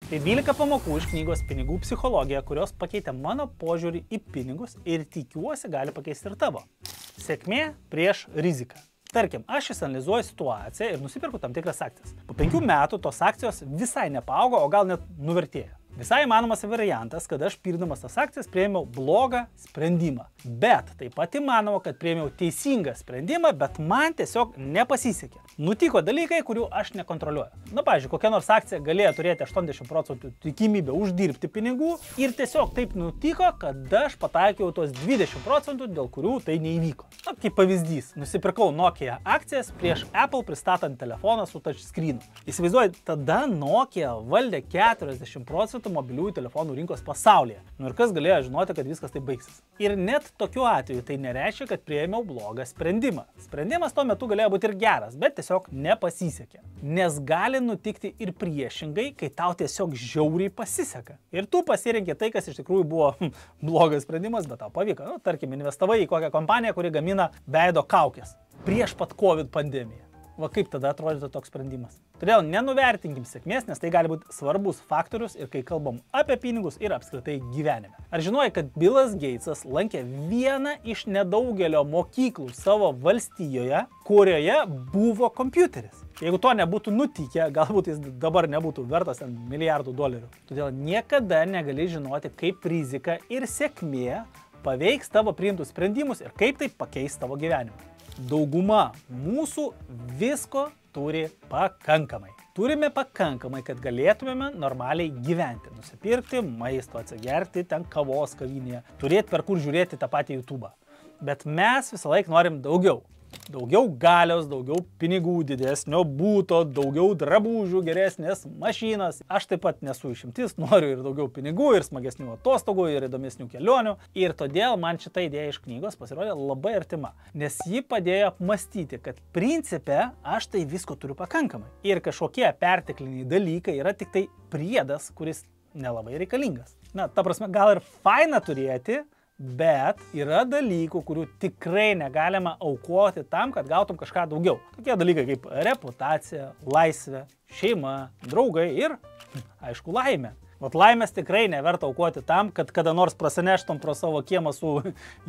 Tai 12 pamokų iš knygos Pinigų psichologija, kurios pakeitė mano požiūrį į pinigus ir tikiuosi gali pakeisti ir tavo. Sėkmė prieš riziką. Tarkim, aš išanalizuoju situaciją ir nusipirku tam tikras akcijas. Po 5 metų tos akcijos visai nepaaugo, o gal net nuvertėjo. Visai įmanomas variantas, kad aš pirkdamas tas akcijas priėmiau blogą sprendimą. Bet taip pat įmanoma, kad priėmiau teisingą sprendimą, bet man tiesiog nepasisekė. Nutiko dalykai, kurių aš nekontroliuoju. Na, pavyzdžiui, kokia nors akcija galėjo turėti 80% tikimybę uždirbti pinigų ir tiesiog taip nutiko, kad aš pataikiau tos 20%, dėl kurių tai neįvyko. Na, kaip pavyzdys, nusipirkau Nokia akcijas prieš Apple pristatant telefoną su touchscreenu. Įsivaizduoju, tada Nokia valdė 40% mobiliųjų telefonų rinkos pasaulyje. Nu ir kas galėjo žinoti, kad viskas taip baigsis. Ir net tokiu atveju tai nereiškia, kad priėmiau blogą sprendimą. Sprendimas tuo metu galėjo būti ir geras, bet tiesiog nepasisekė. Nes gali nutikti ir priešingai, kai tau tiesiog žiauriai pasiseka. Ir tu pasirinkė tai, kas iš tikrųjų buvo blogas sprendimas, bet tau pavyko. Nu, tarkim, investavai į kokią kompaniją, kuri gamina veido kaukės prieš pat COVID pandemiją. Va kaip tada atrodytų toks sprendimas. Todėl nenuvertinkim sėkmės, nes tai gali būti svarbus faktorius ir kai kalbam apie pinigus ir apskritai gyvenime. Ar žinojai, kad Billas Gatesas lankė vieną iš nedaugelio mokyklų savo valstijoje, kurioje buvo kompiuteris? Jeigu to nebūtų nutikę, galbūt jis dabar nebūtų vertas milijardų dolerių. Todėl niekada negali žinoti, kaip rizika ir sėkmė paveiks tavo priimtus sprendimus ir kaip tai pakeis tavo gyvenimą. Dauguma mūsų visko turi pakankamai. Turime pakankamai, kad galėtumėme normaliai gyventi, nusipirkti maisto, atsigerti ten kavos kavinėje, turėti per kur žiūrėti tą patį YouTube. Bet mes visą laiką norim daugiau. Daugiau galios, daugiau pinigų, didesnio būto, daugiau drabužių, geresnės mašinas. Aš taip pat nesu išimtis, noriu ir daugiau pinigų, ir smagesnių atostogų, ir įdomesnių kelionių. Ir todėl man šita idėja iš knygos pasirodė labai artima, nes ji padėjo apmastyti, kad principe aš tai visko turiu pakankamai. Ir kažkokie pertekliniai dalykai yra tik tai priedas, kuris nelabai reikalingas. Na, ta prasme, gal ir faina turėti, bet yra dalykų, kurių tikrai negalima aukoti tam, kad gautum kažką daugiau. Tokie dalykai kaip reputacija, laisvė, šeima, draugai ir, aišku, laimė. Vat laimės tikrai neverta aukoti tam, kad kada nors prasineštum pro savo kiemą su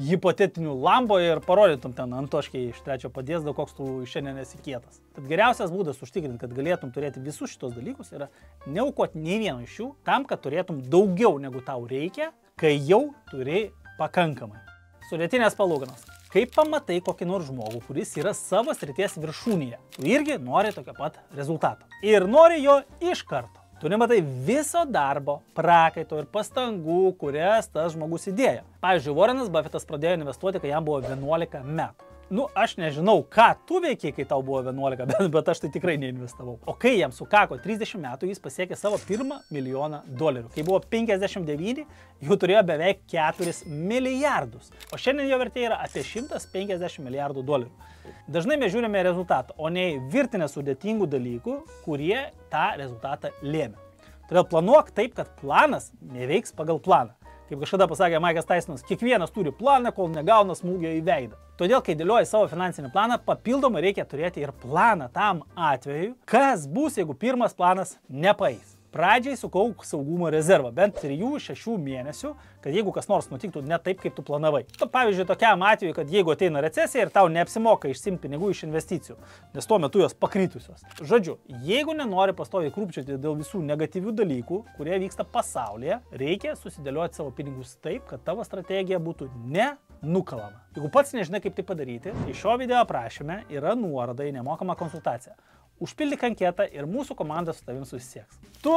hipotetiniu Lambo ir parodytum ten antoškiai iš trečio padėsdo, koks tu šiandien esi kietas. Tad geriausias būdas užtikrinti, kad galėtum turėti visus šitos dalykus, yra neaukoti nei vieno iš jų tam, kad turėtum daugiau negu tau reikia, kai jau turi pakankamai. Sudėtinės palūkanos. Kaip pamatai kokį nors žmogų, kuris yra savo srities viršūnėje, tu irgi nori tokio pat rezultato. Ir nori jo iš karto. Tu nematai viso darbo, prakaito ir pastangų, kurias tas žmogus įdėjo. Pavyzdžiui, Warrenas Buffettas pradėjo investuoti, kai jam buvo 11 metų. Nu, aš nežinau, ką tu veikiai, kai tau buvo 11, bet aš tai tikrai neinvestavau. O kai jam sukako 30 metų, jis pasiekė savo pirmą milijoną dolerių. Kai buvo 59, jau turėjo beveik 4 milijardus. O šiandien jo vertė yra apie 150 milijardų dolerių. Dažnai mes žiūrime rezultatą, o ne virtinę sudėtingų dalykų, kurie tą rezultatą lėmė. Todėl planuok taip, kad planas neveiks pagal planą. Kaip kažkada pasakė Mike'as Tysonas, kiekvienas turi planą, kol negauna smūgio į veidą. Todėl, kai dėlioji savo finansinį planą, papildomai reikia turėti ir planą tam atveju, kas bus, jeigu pirmas planas nepaeis. Pradžiai sukauk saugumo rezervą, bent 3-6 mėnesių, kad jeigu kas nors nutiktų ne taip, kaip tu planavai. Pavyzdžiui, tokiam atveju, kad jeigu ateina recesija ir tau neapsimoka išsimti pinigų iš investicijų, nes tuo metu jos pakritusios. Žodžiu, jeigu nenori pastoviai krūpčioti dėl visų negatyvių dalykų, kurie vyksta pasaulyje, reikia susidėlioti savo pinigus taip, kad tavo strategija būtų nenukalama. Jeigu pats nežinai, kaip tai padaryti, tai šio video aprašyme yra nuoroda į nemokamą konsultaciją. Užpildyk anketą ir mūsų komanda su tavim susisieks. Tu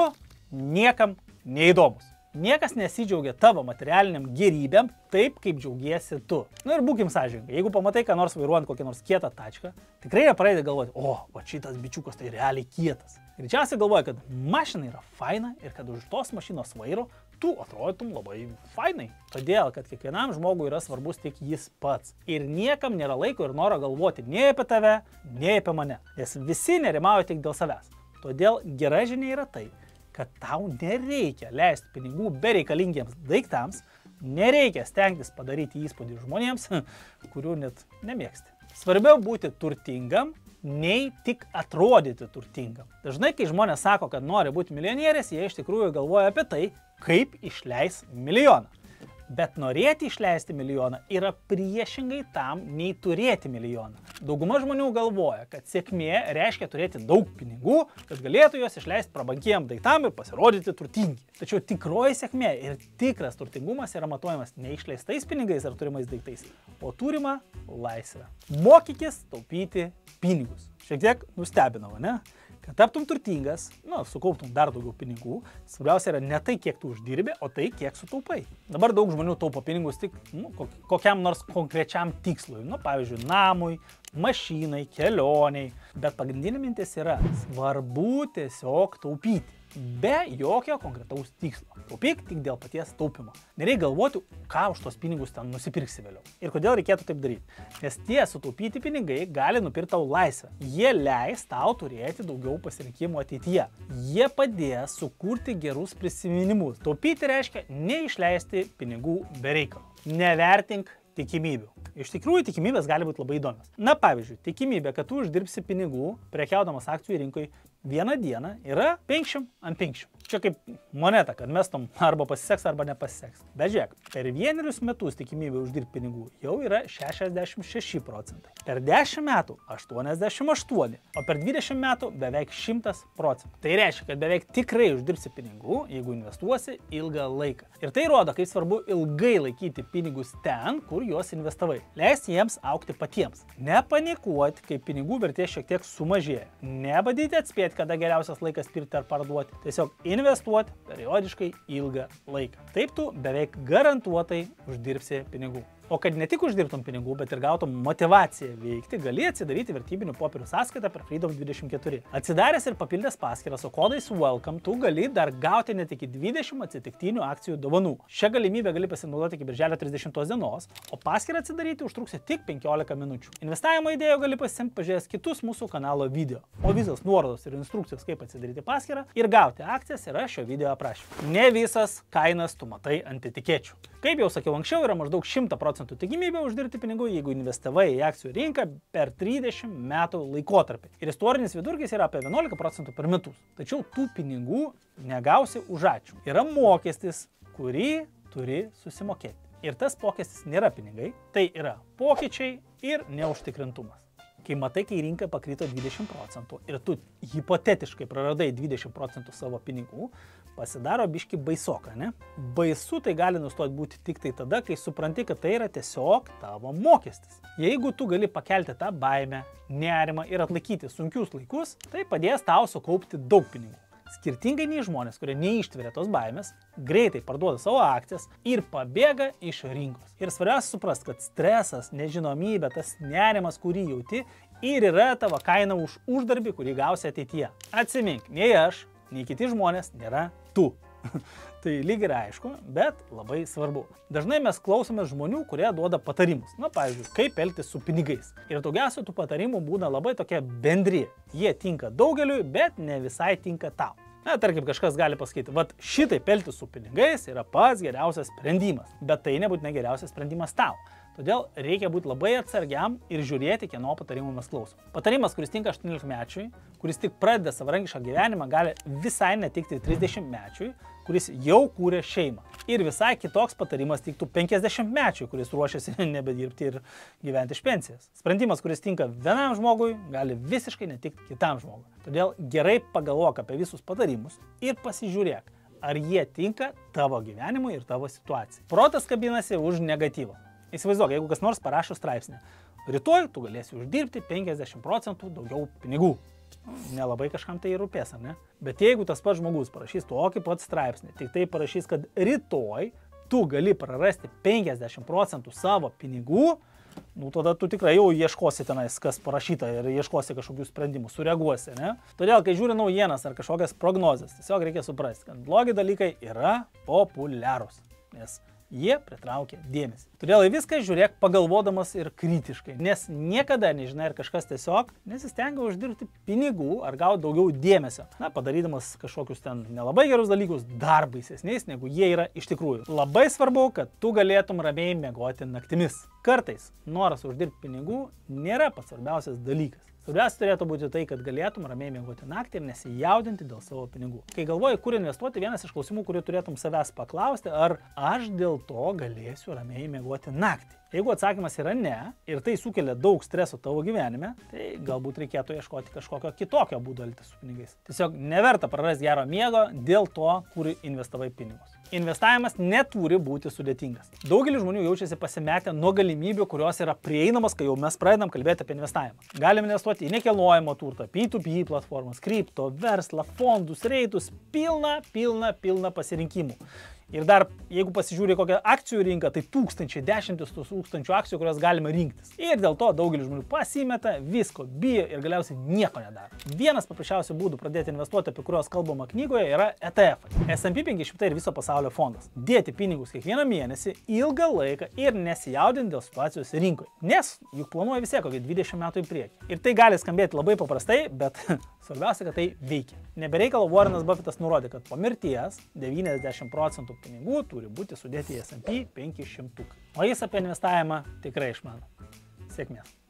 niekam neįdomus. Niekas nesidžiaugia tavo materialiniam gerybėm taip, kaip džiaugiesi tu. Nu ir būkim sąžiningai, jeigu pamatai, ką nors vairuojant kokią nors kietą tačką, tikrai nepradedi galvoti, o, va šitas bičiukas tai realiai kietas. Greičiausiai galvoja, kad mašina yra faina ir kad už tos mašinos vairo tu atrodytum labai fainai. Todėl, kad kiekvienam žmogui yra svarbus tik jis pats. Ir niekam nėra laiko ir noro galvoti nei apie tave, nei apie mane. Nes visi nerimauja tik dėl savęs. Todėl gera žinia yra tai, kad tau nereikia leisti pinigų bereikalingiems daiktams, nereikia stengtis padaryti įspūdį žmonėms, kurių net nemėgsti. Svarbiau būti turtingam nei tik atrodyti turtingam. Dažnai, kai žmonės sako, kad nori būti milijonieriais, jie iš tikrųjų galvoja apie tai, kaip išleis milijoną. Bet norėti išleisti milijoną yra priešingai tam, nei turėti milijoną. Dauguma žmonių galvoja, kad sėkmė reiškia turėti daug pinigų, kad galėtų juos išleisti prabankiem daiktam ir pasirodyti turtingi. Tačiau tikroji sėkmė ir tikras turtingumas yra matuojamas ne išleistais pinigais ar turimais daiktais, o turima laisvė. Mokykis taupyti pinigus. Šiek tiek nustebinau, ne? Kad taptum turtingas, sukauptum dar daugiau pinigų, svarbiausia yra ne tai, kiek tu uždirbi, o tai, kiek sutaupai. Dabar daug žmonių taupo pinigus tik kokiam nors konkrečiam tikslui, pavyzdžiui, namui, mašinai, kelioniai. Bet pagrindinė mintis yra svarbu tiesiog taupyti. Be jokio konkretaus tikslo. Taupyk tik dėl paties taupimo. Nereikia galvoti, ką už tos pinigus ten nusipirksi vėliau. Ir kodėl reikėtų taip daryti? Nes tie sutaupyti pinigai gali nupirkti tau laisvę. Jie leis tau turėti daugiau pasirinkimų ateityje. Jie padės sukurti gerus prisiminimus. Taupyti reiškia neišleisti pinigų be reikalo. Nevertink tikimybių. Iš tikrųjų, tikimybės gali būti labai įdomios. Pavyzdžiui, tikimybė, kad tu uždirbsi pinigų prekiaudamas akcijų rinkoje vieną dieną yra 50 ant 50. Čia kaip moneta, kad mestum arba pasiseks, arba nepasiseks. Bet žiūrėk, per 1 metus tikimybė uždirbti pinigų jau yra 66%. Per 10 metų 88%, o per 20 metų beveik 100%. Tai reiškia, kad beveik tikrai uždirbsi pinigų, jeigu investuosi ilgą laiką. Ir tai rodo, kaip svarbu ilgai laikyti pinigus ten, kur juos investavai. Leisti jiems augti patiems. Nepanikuoti, kai pinigų vertė šiek tiek sumažėja. Nebadyti atspėti, kada geriausias laikas pirkti ar parduoti. Tiesiog investuoti periodiškai ilgą laiką. Taip tu beveik garantuotai uždirbsi pinigų. O kad ne tik uždirbtum pinigų, bet ir gautum motivaciją veikti, gali atsidaryti vertybinių popierių sąskaitą per Freedom24. Atsidaręs ir papildęs paskyrą su kodais WELCOME, tu gali dar gauti net iki 20 atsitiktinių akcijų dovanų. Šią galimybę gali pasinaudoti iki birželio 30 dienos, o paskyrą atsidaryti užtruksi tik 15 minučių. Investavimo idėjų gali pasisemti pažiūrėjęs kitus mūsų kanalo video. O visos nuorodos ir instrukcijos, kaip atsidaryti paskyrą ir gauti akcijas, yra šio video aprašyme. Ne visas kainas tu matai ant etikečių. Kaip jau sakiau anksčiau, yra maždaug 100% tikimybė uždirbti pinigų, jeigu investavai į akcijų rinką per 30 metų laikotarpį. Ir istorinis vidurkis yra apie 11% per metus. Tačiau tų pinigų negausi už ačiū. Yra mokestis, kurį turi susimokėti. Ir tas mokestis nėra pinigai, tai yra pokyčiai ir neužtikrintumas. Kai matai, kai rinka pakrito 20% ir tu hipotetiškai praradai 20% savo pinigų, pasidaro biški baisoka, ne? Baisu tai gali nustoti būti tik tai tada, kai supranti, kad tai yra tiesiog tavo mokestis. Jeigu tu gali pakelti tą baimę, nerimą ir atlaikyti sunkius laikus, tai padės tau sukaupti daug pinigų. Skirtingai nei žmonės, kurie neištveria tos baimės, greitai parduoda savo akcijas ir pabėga iš rinkos. Ir svarbiausia suprasti, kad stresas, nežinomybė, tas nerimas, kurį jauti, ir yra tavo kaina už uždarbį, kurį gausi ateityje. Atsimink, nei aš, nei kiti žmonės nėra tu. Tai lyg ir aišku, bet labai svarbu. Dažnai mes klausome žmonių, kurie duoda patarimus. Pavyzdžiui, kaip elgtis su pinigais. Ir daugiausia tų patarimų būna labai tokie bendri. Jie tinka daugeliui, bet ne visai tinka tau. Tarkim, kažkas gali pasakyti, vat šitaip elgtis su pinigais yra pats geriausias sprendimas. Bet tai nebūtinai geriausias sprendimas tau. Todėl reikia būti labai atsargiam ir žiūrėti, kieno patarimų mes klausom. Patarimas, kuris tinka 18-mečiui, kuris tik pradeda savarankišką gyvenimą, gali visai netikti 30-mečiui, kuris jau kūrė šeimą. Ir visai kitoks patarimas tiktų 50-mečiui, kuris ruošiasi nebedirbti ir gyventi iš pensijas. Sprendimas, kuris tinka vienam žmogui, gali visiškai netikti kitam žmogui. Todėl gerai pagalvok apie visus patarimus ir pasižiūrėk, ar jie tinka tavo gyvenimui ir tavo situacijai. Protas kabinasi už negatyvą. Įsivaizduok, jeigu kas nors parašo straipsnį, rytoj tu galėsi uždirbti 50% daugiau pinigų. Nelabai kažkam tai rūpės, ar ne? Bet jeigu tas pats žmogus parašys tokį pat straipsnį, tik tai parašys, kad rytoj tu gali prarasti 50% savo pinigų, tada tu tikrai jau ieškosi tenais, kas parašyta ir ieškosi kažkokių sprendimų, sureaguosi, ne? Todėl, kai žiūri naujienas ar kažkokias prognozes, tiesiog reikia suprasti, kad blogi dalykai yra populiarūs, nes jie pritraukia dėmesį. Todėl į viską žiūrėk pagalvodamas ir kritiškai, nes niekada nežinai, ar kažkas tiesiog nesistengia uždirbti pinigų ar gauti daugiau dėmesio, padarydamas kažkokius ten nelabai gerus dalykus dar baisesniais, negu jie yra iš tikrųjų. Labai svarbu, kad tu galėtum ramiai miegoti naktimis. Kartais noras uždirbti pinigų nėra pats svarbiausias dalykas. Svarbiausia turėtų būti tai, kad galėtum ramiai miegoti naktį ir nesijaudinti dėl savo pinigų. Kai galvoji, kur investuoti, vienas iš klausimų, kurį turėtum savęs paklausti, ar aš dėl to galėsiu ramiai miegoti naktį. Jeigu atsakymas yra ne ir tai sukelia daug streso tavo gyvenime, tai galbūt reikėtų ieškoti kažkokio kitokio būdo elgtis su pinigais. Tiesiog neverta prarasti gero miego dėl to, kur investavai pinigus. Investavimas neturi būti sudėtingas. Daugelis žmonių jaučiasi pasimetę nuo galimybių, kurios yra prieinamos, kai jau mes pradedam kalbėti apie investavimą. Galime investuoti į nekilnojamą turtą, P2P platformas, kripto, verslą, fondus, reitus, pilna pasirinkimų. Ir dar, jeigu pasižiūrė kokią akcijų rinką, tai tūkstančiai, dešimtis tūkstančių akcijų, kurias galima rinktis. Ir dėl to daugelis žmonių pasimeta, visko bijo ir galiausiai nieko nedaro. Vienas paprasčiausių būdų pradėti investuoti, apie kuriuos kalbama knygoje, yra ETF. S&P 500 ir viso pasaulio fondas. Dėti pinigus kiekvieną mėnesį, ilgą laiką ir nesijaudinti dėl situacijos rinkoje. Nes juk planuoja vis tiek kokį 20 metų į priekį. Ir tai gali skambėti labai paprastai, bet svarbiausia, kad tai veikia. Nebereikalo Warrenas Buffettas nurodė, kad po mirties 90% pinigų turi būti sudėti į S&P 500. O jis apie investavimą tikrai išmano. Sėkmės.